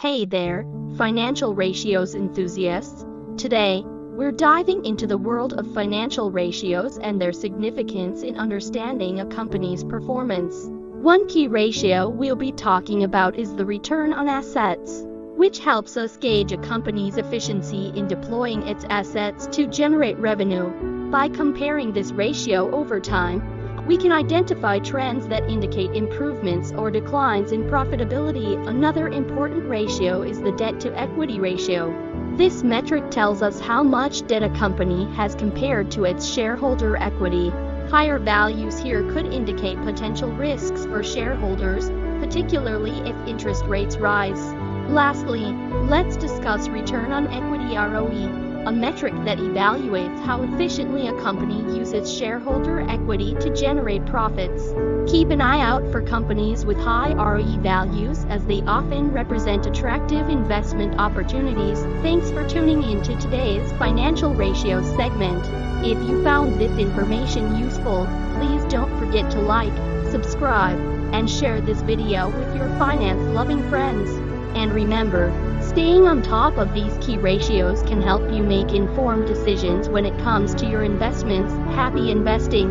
Hey there, financial ratios enthusiasts. Today, we're diving into the world of financial ratios and their significance in understanding a company's performance. One key ratio we'll be talking about is the return on assets, which helps us gauge a company's efficiency in deploying its assets to generate revenue. By comparing this ratio over time, we can identify trends that indicate improvements or declines in profitability. Another important ratio is the debt-to-equity ratio. This metric tells us how much debt a company has compared to its shareholder equity. Higher values here could indicate potential risks for shareholders, particularly if interest rates rise. Lastly, let's discuss return on equity (ROE), a metric that evaluates how efficiently a company uses shareholder equity to generate profits. Keep an eye out for companies with high ROE values, as they often represent attractive investment opportunities. Thanks for tuning in to today's Financial Ratios segment. If you found this information useful, please don't forget to like, subscribe, and share this video with your finance-loving friends. And remember, staying on top of these key ratios can help you make informed decisions when it comes to your investments. Happy investing!